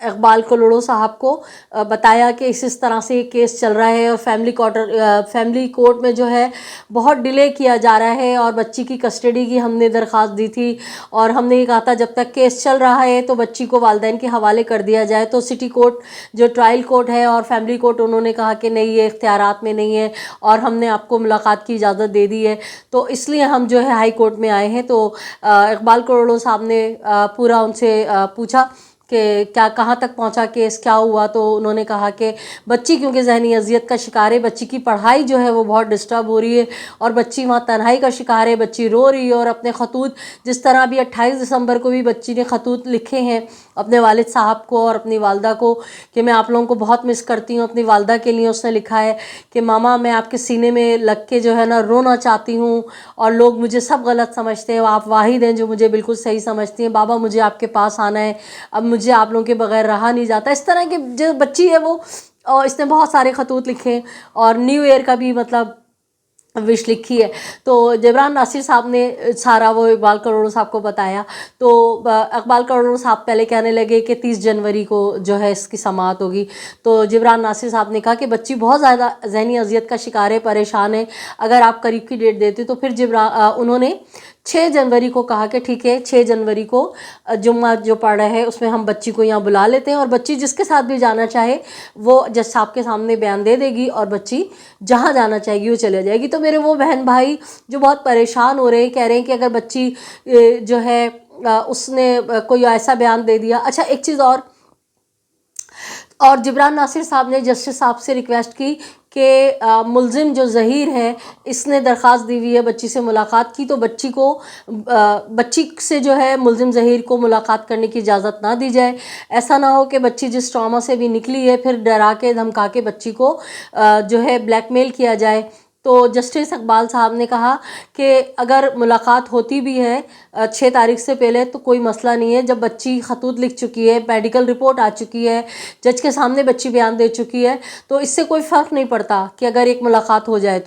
اقبال کلوڑو صاحب کو بتایا کہ اس طرح سے یہ کیس چل رہا ہے اور فیملی کورٹ میں جو ہے بہت ڈیلے کیا جا رہا ہے، اور بچی کی کسٹڈی کی ہم نے درخواست دی تھی، اور ہم نے یہ کہا تھا جب تک کیس چل رہا ہے تو بچی کو والدین کے حوالے کر دیا جائے، تو سٹی کورٹ جو ٹرائل کورٹ ہے اور فیملی کورٹ انہوں نے کہا کہ نہیں، یہ اختیارات میں نہیں ہے اور ہم نے آپ کو ملاقات کی اجازت دے دی ہے، تو اس لیے ہم جو ہے ہائی کورٹ میں آئے ہیں۔ تو اقبال کلوڑو صاحب نے پورا ان سے پوچھا کہ کیا کہاں تک پہنچا کیس، کیا ہوا، تو انہوں نے کہا کہ بچی کیونکہ ذہنی اذیت کا شکار ہے، بچی کی پڑھائی جو ہے وہ بہت ڈسٹرب ہو رہی ہے اور بچی وہاں تنہائی کا شکار ہے، بچی رو رہی ہے، اور اپنے خطوط جس طرح بھی 28 دسمبر کو بھی بچی نے خطوط لکھے ہیں اپنے والد صاحب کو اور اپنی والدہ کو کہ میں آپ لوگوں کو بہت مس کرتی ہوں، اپنی والدہ کے لیے اس نے لکھا ہے کہ ماما میں آپ کے سینے میں لگ کے جو ہے نا رونا چاہتی ہوں، اور لوگ مجھے سب غلط سمجھتے ہیں، آپ واحد ہیں جو مجھے بالکل صحیح سمجھتی ہیں، بابا مجھے آپ کے پاس آنا ہے، اب مجھے آپ لوگوں کے بغیر رہا نہیں جاتا۔ اس طرح کی جو بچی ہے وہ، اور اس نے بہت سارے خطوط لکھے اور نیو ایئر کا بھی مطلب وش لکھی ہے۔ تو جبران ناصر صاحب نے سارا وہ اقبال کلوڑو صاحب کو بتایا، تو اقبال کلوڑو صاحب پہلے کہنے لگے کہ 30 جنوری کو جو ہے اس کی سماعت ہوگی، تو جبران ناصر صاحب نے کہا کہ بچی بہت زیادہ ذہنی اذیت کا شکار ہے، پریشان ہے، اگر آپ قریب کی ڈیٹ دیتے تو پھر انہوں نے 6 جنوری کو کہا کہ ٹھیک ہے 6 جنوری کو جمعہ جو پڑ رہا ہے اس میں ہم بچی کو یہاں بلا لیتے ہیں، اور بچی جس کے ساتھ بھی جانا چاہے وہ جج صاحب کے سامنے بیان دے دے گی، اور بچی جہاں جانا چاہے گی وہ چلے جائے گی۔ تو میرے وہ بہن بھائی جو بہت پریشان ہو رہے ہیں، کہہ رہے ہیں کہ اگر بچی جو ہے اس نے کوئی ایسا بیان دے دیا۔ اچھا ایک چیز اور جبران ناصر صاحب نے جسٹس صاحب سے ریکویسٹ کی کہ ملزم جو ظہیر ہے اس نے درخواست دی ہوئی ہے بچی سے ملاقات کی، تو بچی سے جو ہے ملزم ظہیر کو ملاقات کرنے کی اجازت نہ دی جائے، ایسا نہ ہو کہ بچی جس ٹراما سے بھی نکلی ہے پھر ڈرا کے دھمکا کے بچی کو جو ہے بلیک میل کیا جائے۔ تو جسٹس اقبال صاحب نے کہا کہ اگر ملاقات ہوتی بھی ہے 6 تاریخ سے پہلے تو کوئی مسئلہ نہیں ہے، جب بچی خطوط لکھ چکی ہے، میڈیکل رپورٹ آ چکی ہے، جج کے سامنے بچی بیان دے چکی ہے، تو اس سے کوئی فرق نہیں پڑتا کہ اگر ایک ملاقات ہو جائے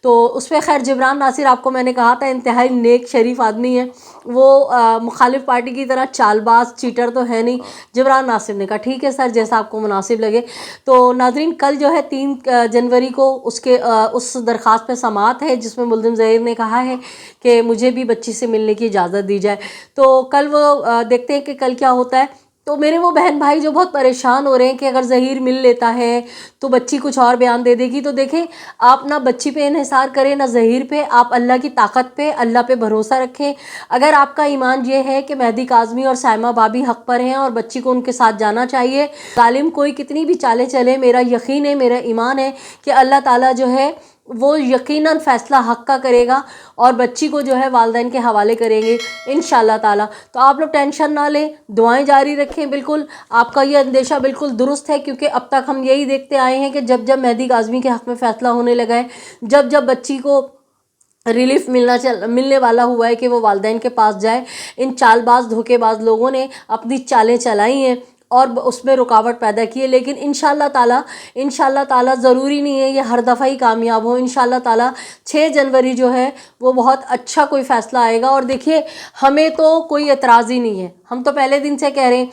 تو اس پہ خیر جبران ناصر آپ کو میں نے کہا تھا انتہائی نیک شریف آدمی ہے، وہ مخالف پارٹی کی طرح چال باز چیٹر تو ہے نہیں۔ جبران ناصر نے کہا ٹھیک ہے سر جیسا آپ کو مناسب لگے۔ تو ناظرین کل جو ہے 3 جنوری کو اس درخواست پہ سماعت ہے جس میں ملزم ظہیر نے کہا ہے کہ مجھے بھی بچی سے ملنے کی اجازت دی جائے، تو کل وہ دیکھتے ہیں کہ کل کیا ہوتا ہے۔ تو میرے وہ بہن بھائی جو بہت پریشان ہو رہے ہیں کہ اگر ظہیر مل لیتا ہے تو بچی کچھ اور بیان دے دے گی، تو دیکھیں آپ نہ بچی پہ انحصار کریں نہ ظہیر پہ، آپ اللہ کی طاقت پہ، اللہ پہ بھروسہ رکھیں۔ اگر آپ کا ایمان یہ ہے کہ مہدی کاظمی اور سائمہ بابی حق پر ہیں اور بچی کو ان کے ساتھ جانا چاہیے، ظالم کوئی کتنی بھی چالیں چلے، میرا یقین ہے، میرا ایمان ہے کہ اللہ تعالیٰ جو ہے وہ یقیناً فیصلہ حق کا کرے گا اور بچی کو جو ہے والدین کے حوالے کریں گے انشاءاللہ تعالیٰ۔ تو آپ لوگ ٹینشن نہ لیں، دعائیں جاری رکھیں، بالکل آپ کا یہ اندیشہ بالکل درست ہے، کیونکہ اب تک ہم یہی دیکھتے آئے ہیں کہ جب مہدی کاظمی کے حق میں فیصلہ ہونے لگا ہے، جب بچی کو ریلیف ملنے والا ہوا ہے کہ وہ والدین کے پاس جائے، ان چال باز دھوکے باز لوگوں نے اپنی چالیں چلائی ہیں اور اس میں رکاوٹ پیدا کی ہے، لیکن انشاءاللہ تعالیٰ ضروری نہیں ہے یہ ہر دفعہ ہی کامیاب ہو۔ انشاءاللہ تعالیٰ 6 جنوری جو ہے وہ بہت اچھا کوئی فیصلہ آئے گا، اور دیکھیے ہمیں تو کوئی اعتراض ہی نہیں ہے، ہم تو پہلے دن سے کہہ رہے ہیں،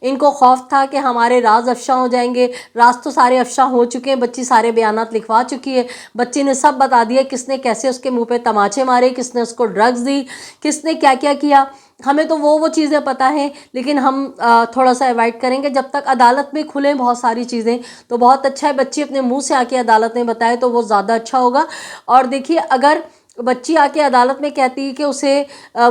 ان کو خوف تھا کہ ہمارے راز افشاں ہو جائیں گے، راز تو سارے افشاں ہو چکے ہیں، بچی سارے بیانات لکھوا چکی ہے، بچی نے سب بتا دیا کس نے کیسے اس کے منہ پہ تماچے مارے، کس نے اس کو ڈرگز دی، کس نے کیا کیا کیا، ہمیں تو وہ چیزیں پتہ ہیں، لیکن ہم تھوڑا سا ایوائڈ کریں گے جب تک عدالت میں کھلیں بہت ساری چیزیں، تو بہت اچھا ہے بچی اپنے منہ سے آ کے عدالت میں بتائے تو وہ زیادہ اچھا ہوگا۔ اور دیکھیے اگر بچی آ کے عدالت میں کہتی ہے کہ اسے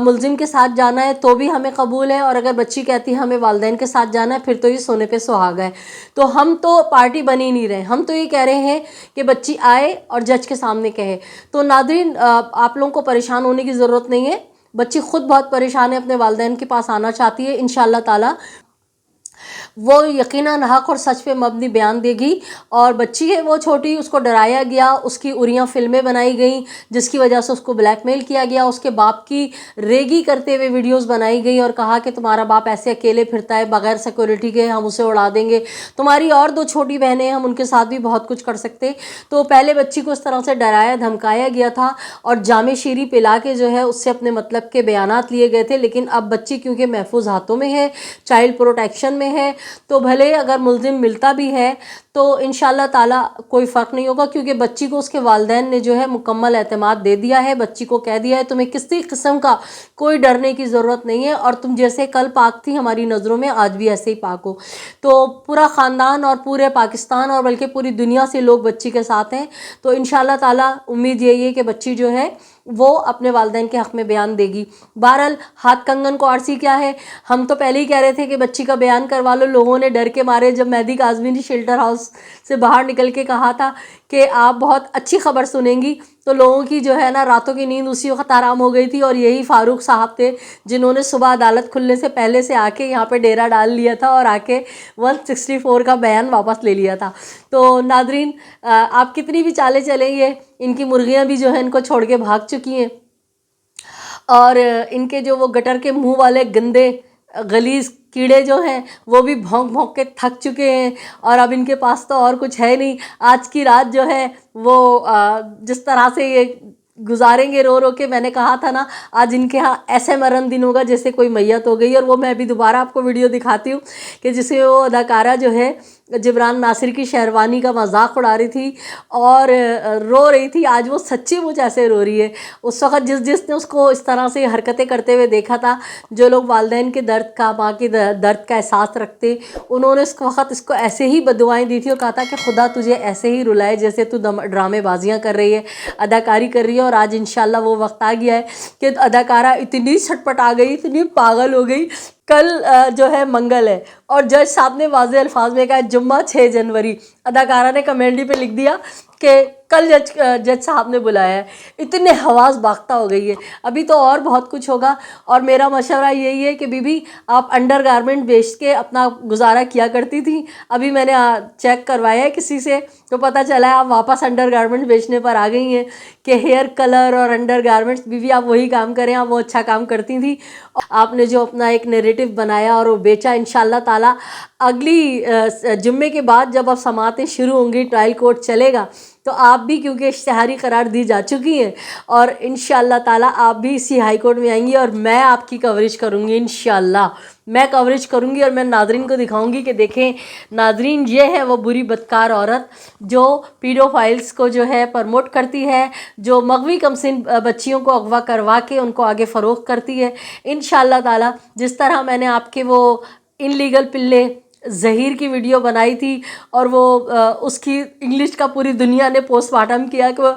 ملزم کے ساتھ جانا ہے تو بھی ہمیں قبول ہے، اور اگر بچی کہتی ہے ہمیں والدین کے ساتھ جانا ہے پھر تو یہ سونے پہ سہاگا ہے۔ تو ہم تو پارٹی بن ہی نہیں رہے، ہم تو یہ کہہ رہے ہیں کہ بچی آئے اور جج کے سامنے کہے۔ تو ناظرین آپ لوگوں کو پریشان ہونے کی ضرورت نہیں ہے، بچی خود بہت پریشان ہے، اپنے والدین کے پاس آنا چاہتی ہے، انشاءاللہ تعالیٰ وہ یقیناً حق اور سچ پہ مبنی بیان دے گی. اور بچی ہے وہ چھوٹی, اس کو ڈرایا گیا, اس کی اریاں فلمیں بنائی گئیں جس کی وجہ سے اس کو بلیک میل کیا گیا, اس کے باپ کی ریگی کرتے ہوئے ویڈیوز بنائی گئی اور کہا کہ تمہارا باپ ایسے اکیلے پھرتا ہے بغیر سیکورٹی کے, ہم اسے اڑا دیں گے, تمہاری اور 2 چھوٹی بہنیں ہیں, ہم ان کے ساتھ بھی بہت کچھ کر سکتے. تو پہلے بچی کو اس طرح سے ڈرایا دھمکایا گیا تھا اور جامع شیریں پلا کے جو ہے اس سے اپنے مطلب کے بیانات لیے گئے تھے. لیکن اب بچی کیونکہ محفوظ ہاتھوں میں ہے, چائلڈ پروٹیکشن میں ہے, تو بھلے اگر ملزم ملتا بھی ہے تو انشاءاللہ تعالیٰ کوئی فرق نہیں ہوگا, کیونکہ بچی کو اس کے والدین نے جو ہے مکمل اعتماد دے دیا ہے. بچی کو کہہ دیا ہے تمہیں کسی قسم کا کوئی ڈرنے کی ضرورت نہیں ہے, اور تم جیسے کل پاک تھی ہماری نظروں میں آج بھی ایسے ہی پاک ہو. تو پورا خاندان اور پورے پاکستان اور بلکہ پوری دنیا سے لوگ بچی کے ساتھ ہیں. تو انشاءاللہ تعالیٰ امید یہی ہے کہ بچی جو ہے وہ اپنے والدین کے حق میں بیان دے گی. بہرحال ہاتھ کنگن کو عرصی کیا ہے, ہم تو پہلے ہی کہہ رہے تھے کہ بچی کا بیان کروا لو. لوگوں نے ڈر کے مارے جب مہدی کاظمی نے شیلٹر ہاؤس سے باہر نکل کے کہا تھا کہ آپ بہت اچھی خبر سنیں گی, تو لوگوں کی جو ہے نا راتوں کی نیند اسی وقت آرام ہو گئی تھی. اور یہی فاروق صاحب تھے جنہوں نے صبح عدالت کھلنے سے پہلے سے آ کے یہاں پہ ڈیرا ڈال لیا تھا اور آ کے 164 کا بیان واپس لے لیا تھا. تو ناظرین آپ کتنی بھی چالیں چلیں, یہ ان کی مرغیاں بھی جو ہے ان کو چھوڑ کے بھاگ چکی ہیں, اور ان کے جو وہ گٹر کے منہ والے گندے غلیظ کیڑے جو ہیں وہ بھی بھونک بھونک کے تھک چکے ہیں, اور اب ان کے پاس تو اور کچھ ہے نہیں. آج کی رات جو ہے وہ جس طرح سے یہ گزاریں گے رو رو کے, میں نے کہا تھا نا آج ان کے ہاں ایسے مرن دن ہوگا جیسے کوئی میت ہو گئی. اور وہ میں ابھی دوبارہ آپ کو ویڈیو دکھاتی ہوں کہ جسے وہ اداکارہ جو ہے جبران ناصر کی شہروانی کا مذاق اڑا رہی تھی اور رو رہی تھی, آج وہ سچی مجھ ایسے رو رہی ہے. اس وقت جس نے اس کو اس طرح سے حرکتیں کرتے ہوئے دیکھا تھا, جو لوگ والدین کے درد کا, ماں کے درد کا احساس رکھتے, انہوں نے اس وقت اس کو ایسے ہی بددعائیں دی تھی اور کہا تھا کہ خدا تجھے ایسے ہی رلائے جیسے تو ڈرامے بازیاں کر رہی ہے, اداکاری کر رہی ہے. اور آج انشاءاللہ وہ وقت آ گیا ہے کہ اداکارہ اتنی چھٹپٹ آ گئی, اتنی پاگل ہو گئی. کل جو ہے منگل ہے اور جج صاحب نے واضح الفاظ میں کہا جمعہ 6 جنوری. اداکارہ نے کمنٹری پہ لکھ دیا کہ کل جج صاحب نے بلایا ہے. اتنے حواس باختہ ہو گئی ہے. ابھی تو اور بہت کچھ ہوگا, اور میرا مشورہ یہی ہے کہ بی بی آپ انڈر گارمنٹ بیچ کے اپنا گزارا کیا کرتی تھی. ابھی میں نے چیک کروایا ہے کسی سے تو پتہ چلا ہے آپ واپس انڈر گارمنٹ بیچنے پر آ گئی ہیں کہ ہیئر کلر اور انڈر گارمنٹس. بی بی آپ وہی کام کریں, آپ وہ اچھا کام کرتی تھیں. آپ نے جو اپنا ایک نیریٹو بنایا اور وہ بیچا, انشاءاللہ تعالیٰ اگلی جمعے کے بعد جب اب سماعتیں شروع ہوں گی, ٹرائل کورٹ چلے گا, تو آپ بھی کیونکہ اشتہاری قرار دی جا چکی ہیں اور انشاءاللہ تعالیٰ آپ بھی اسی ہائی کورٹ میں آئیں گی اور میں آپ کی کوریج کروں گی. انشاءاللہ میں کوریج کروں گی اور میں ناظرین کو دکھاؤں گی کہ دیکھیں ناظرین یہ ہے وہ بری بدکار عورت جو پیڈو فائلز کو جو ہے پرموٹ کرتی ہے, جو مغوی کمسن بچیوں کو اغوا کروا کے ان کو آگے فروخت کرتی ہے. انشاءاللہ تعالیٰ جس طرح میں نے آپ کے وہ ان لیگل پلے ظہیر کی ویڈیو بنائی تھی اور وہ اس کی انگلش کا پوری دنیا نے پوسٹ مارٹم کیا کہ وہ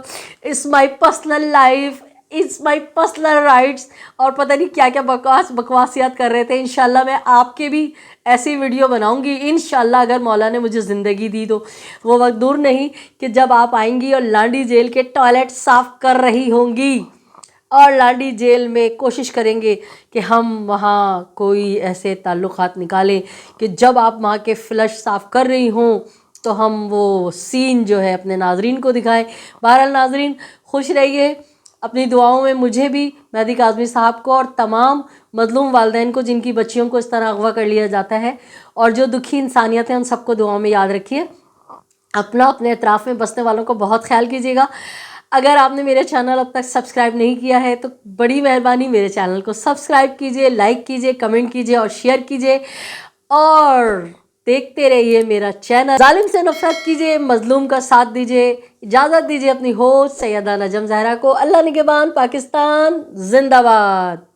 it's my personal life, it's my personal rights, اور پتہ نہیں کیا کیا بکواسیات کر رہے تھے. انشاءاللہ میں آپ کے بھی ایسی ویڈیو بناؤں گی انشاءاللہ, اگر مولا نے مجھے زندگی دی تو. وہ وقت دور نہیں کہ جب آپ آئیں گی اور لانڈی جیل کے ٹوائلٹ صاف کر رہی ہوں گی, اور لانڈی جیل میں کوشش کریں گے کہ ہم وہاں کوئی ایسے تعلقات نکالیں کہ جب آپ وہاں کے فلش صاف کر رہی ہوں تو ہم وہ سین جو ہے اپنے ناظرین کو دکھائیں. بہرحال ناظرین خوش رہیے, اپنی دعاؤں میں مجھے بھی, مہدی کاظمی صاحب کو اور تمام مظلوم والدین کو جن کی بچیوں کو اس طرح اغوا کر لیا جاتا ہے, اور جو دکھی انسانیت ہیں ان سب کو دعاؤں میں یاد رکھیے. اپنے اطراف میں بسنے والوں کو بہت خیال کیجیے گا. اگر آپ نے میرے چینل اب تک سبسکرائب نہیں کیا ہے تو بڑی مہربانی میرے چینل کو سبسکرائب کیجیے, لائک کیجیے, کمنٹ کیجیے اور شیئر کیجیے, اور دیکھتے رہیے میرا چینل. ظالم سے نفرت کیجیے, مظلوم کا ساتھ دیجیے. اجازت دیجیے اپنی ہوسٹ سیدہ نجم زہرا کو. اللہ نگہبان. پاکستان زندہ باد.